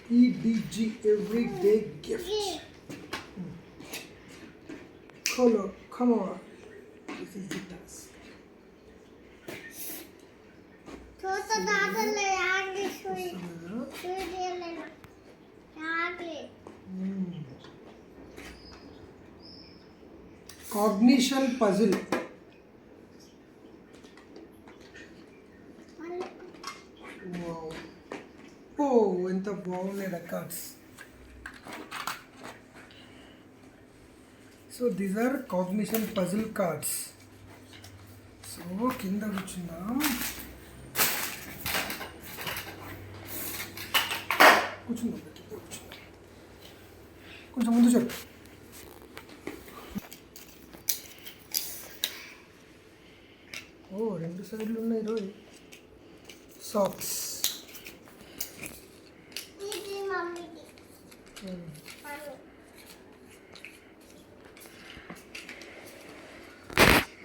EDG everyday gift. Color, come on. This is the task. Cognition puzzle. Wow. Oh, ఎంత బాగున్నాయి cards. So these are cognition puzzle cards. So కింద కూర్చుందాం. కూర్చుందాం. కొంచెం ముందు చెప్పు. ఓ రెండు సైడ్లు ఉన్నాయి రోజు. సాక్స్.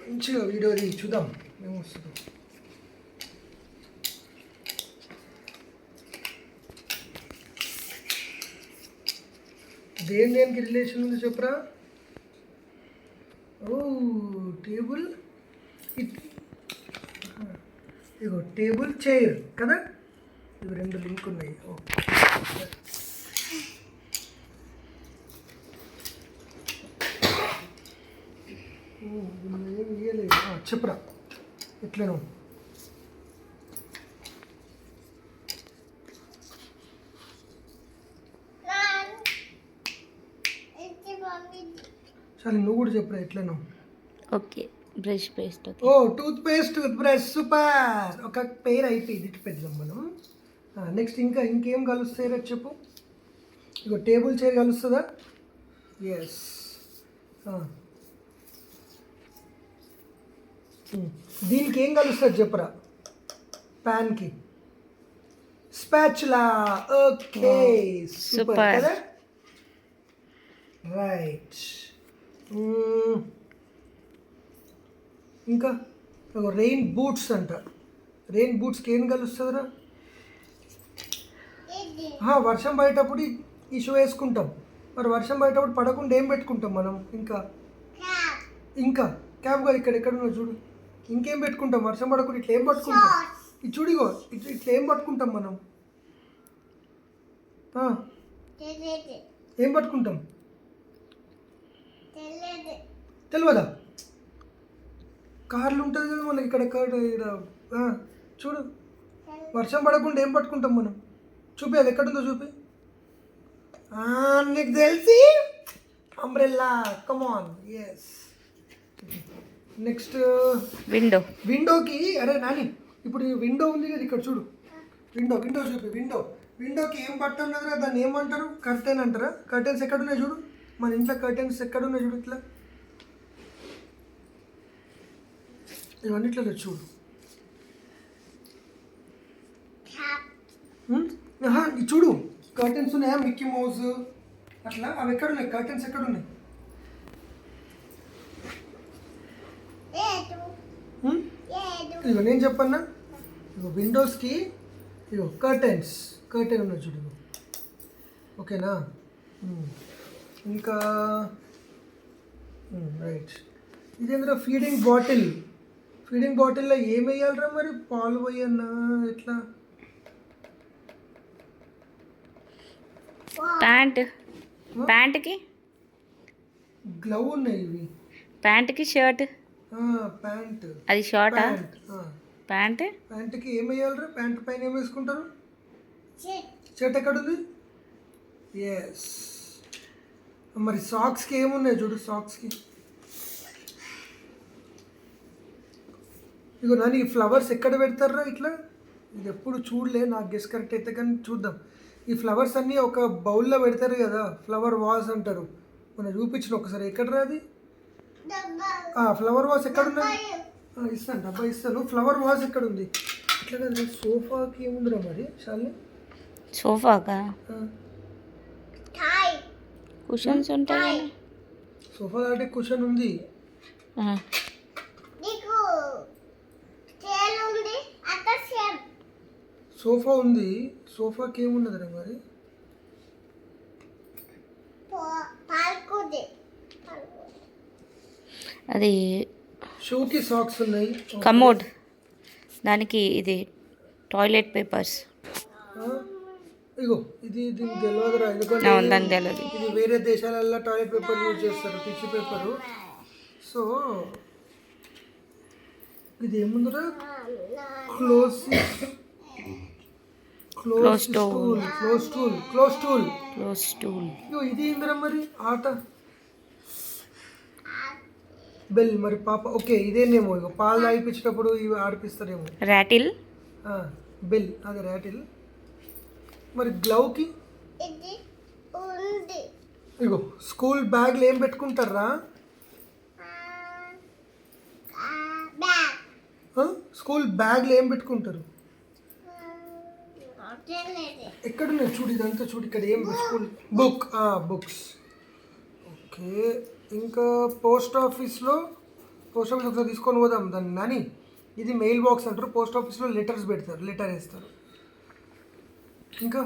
మంచిగా వీడియో చూద్దాం ఏమొస్తుందో. దేనికి రిలేషన్ ఉంది చెప్పరా? ఓ టేబుల్, ఇగో టేబుల్ చైర్ కదా, ఇవి రెండు లింక్ ఉన్నాయి. ఓకే ఏం ఇయ్యలేదు. చెప్పరా ఎట్లను? సరే నువ్వు కూడా చెప్పరా ఎట్లను? Okay brush paste. ఓ tooth paste, tooth brush, super. ఒక పేరు అయిపోయింది, ఇటు పెడదాం మనం. నెక్స్ట్ ఇంకేం కలుస్తాయి రేపు చెప్పు. ఇగో టేబుల్ చైర్ కలుస్తుందా? ఎస్. దీనికి ఏం కలుస్తుంది చెప్పరా? ప్యాన్కి స్పాచులా. ఓకే సూపర్ కదా, రైట్. ఇంకా రెయిన్ బూట్స్ అంట. రెయిన్ బూట్స్కి ఏం కలుస్తుందిరా? వర్షం పడేటప్పుడు ఈ షూ వేసుకుంటాం. మరి వర్షం పడేటప్పుడు పడకుండా ఏం పెట్టుకుంటాం మనం? ఇంకా క్యాబ్ కాదు, ఇక్కడ ఉన్నావు చూడు. ఇంకేం పెట్టుకుంటాం వర్షం పడకుండా? ఇట్లా ఏం పట్టుకుంటాం? ఇది చూడిగో, ఇట్లా ఏం పట్టుకుంటాం మనం? ఏం పట్టుకుంటాం తెలియదా? కార్లు ఉంటుంది కదా మనకి ఇక్కడ చూడు. వర్షం పడకుండా ఏం పట్టుకుంటాం మనం? చూపి, అది ఎక్కడుందో చూపి. నీకు తెలిసి అంబ్రెల్లా. కమాన్. ఎస్. నెక్స్ట్ విండోకి. అరే నాని, ఇప్పుడు విండో ఉంది కదా ఇక్కడ చూడు. విండో చూపి. విండోకి ఏం పట్టు ఉన్నది కదా, దాన్ని ఏమంటారు? కర్టెన్ అంటారా? కర్టెన్స్ ఎక్కడున్నాయి చూడు. మన ఇంట్లో కర్టెన్స్ ఎక్కడున్నాయి చూడు. ఇట్లా ఇవన్నిట్లో చూడు. చూడు కర్టెన్స్ ఉన్నాయా? మిక్కీ మౌజ్ అట్లా అవి ఎక్కడున్నాయి? కర్టెన్స్ ఎక్కడున్నాయి? ఇదిగో నేను చెప్పన్నా, ఇగో విండోస్కి ఇగో కర్టెన్ ఉన్నాయి చూడు. ఓకేనా? ఇంకా రైట్. ఇదేంద్రా ఫీడింగ్ బాటిల్లో ఏం వేయాలరా మరి? పాలు పోయన్నా ఎట్లా? ప్యాంట్కి గ్లవ్ ఉన్నాయి ఇవి. ప్యాంట్కి షర్ట్. ప్యాంట్ అది షార్టా? ప్యాంట్కి ఏం వేయాలరా? ప్యాంట్ పైన ఏం వేసుకుంటారు? షర్ట్ ఎక్కడుంది? ఎస్. మరి సాక్స్కి ఏమున్నాయి చూడు. సాక్స్కి ఇగో నాని, ఈ ఫ్లవర్స్ ఎక్కడ పెడతారా ఇట్లా? ఇది ఎప్పుడు చూడలే, నాకు గెస్ కరెక్ట్ అయితే కానీ చూద్దాం. ఈ ఫ్లవర్స్ అన్నీ ఒక బౌల్లో పెడతారు కదా, ఫ్లవర్ వాజ్ అంటారు. మనం చూపించిన ఒకసారి. ఎక్కడరా అది? ఫ్లవర్ వాజ్ ఎక్కడున్నా? ఇస్తాను, డబ్బా ఇస్తాను. ఫ్లవర్ వాజ్ ఎక్కడ ఉంది? అట్లా కదా. సోఫాకి ఏముందిరా మరి? శాలిని సోఫాకా కుషన్స్ ఉంటాయి. సోఫా దాటి కుషన్ ఉంది. సోఫా ఉంది. సోఫాకి ఏమున్నదిరా మరి? అది షూకి సాక్స్ ఉన్నాయి. కమోడ్, దానికి ఇది టాయిలెట్ పేపర్స్. ఆ, ఇగో ఇది దీనికి తెలియదురా, ఎందుకంటే దానికి తెలియదు. ఇది వేరే దేశాలలో టాయిలెట్ పేపర్ యూజ్ చేస్తారు, టిష్యూ పేపరు. సో ఇది ఏముందిరా, క్లోజ్ టూల్. ఇగో ఇది ఏందిరా మరి, ఆట బెల్. మరి పాప ఓకే ఇదేనేమో, ఇగో పాలు తాగిపించేటప్పుడు ఇవి ఆడిపిస్తారేమో. రాటిల్, బెల్ అది రాటిల్. మరి గ్లౌకి ఇగో స్కూల్ బ్యాగ్లు ఏం పెట్టుకుంటారా? స్కూల్ బ్యాగ్లు ఏం పెట్టుకుంటారు? ఎక్కడున్నాయి చూడు, ఇదంతా చూడు, ఇక్కడ ఏం స్కూల్ బుక్స్. ఓకే, ఇంకా పోస్ట్ ఆఫీస్లో ఒకసారి తీసుకొని పోదాం దాన్ని నాని. ఇది మెయిల్ బాక్స్ అంటారు, పోస్ట్ ఆఫీస్లో లెటర్స్ పెడతారు, లెటర్ వేస్తారు. ఇంకా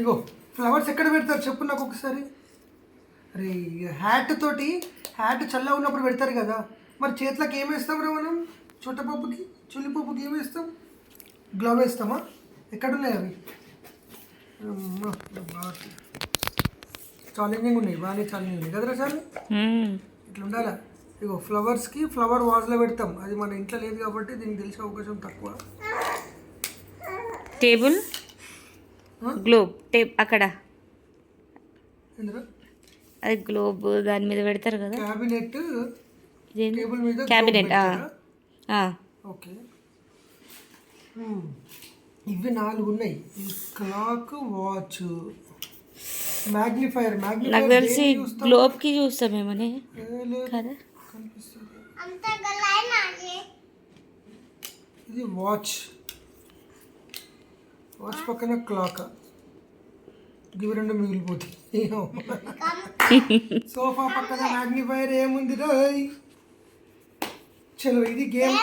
ఇగో ఫ్లవర్స్ ఎక్కడ పెడతారు చెప్పు నాకు ఒకసారి. అరే హ్యాట్ తోటి, హ్యాట్ చల్ల ఉన్నప్పుడు పెడతారు కదా, మరి చేతులకు ఏం వేస్తాం రా మనం? చుట్టపప్పుకి చుల్లిపప్పుకి ఏం వేస్తాం? గ్లవ్ వేస్తామా? ఎక్కడున్నాయి అవి? ఛాలెంజింగ్ ఉన్నాయి, బాగానే ఛాలెంజింగ్ ఉన్నాయి కదరా చాలు. ఇట్లా ఉండాలా. ఇగో ఫ్లవర్స్కి ఫ్లవర్ వాజ్లో పెడతాం, అది మన ఇంట్లో లేదు కాబట్టి దీనికి తెలిసే అవకాశం తక్కువ. టేబుల్, గ్లోబ్ అక్కడ అది గ్లోబ్, దాని మీద పెడతారు కదా. క్యాబినెట్, టేబుల్ మీద క్యాబినెట్. ఓకే, ఇవి 4 ఉన్నాయి. Clock, watch, magnifier. నాకు తెలిసి గ్లోబ్కి చూస్తామేమని కదా. ఇది వాచ్ పక్కన క్లాక్, ఇవి 2 మిగిలిపోతాయి. సోఫా పక్కన మ్యాగ్నిఫైర్ ఏముంది రాయ్. చలో ఇది గేమ్.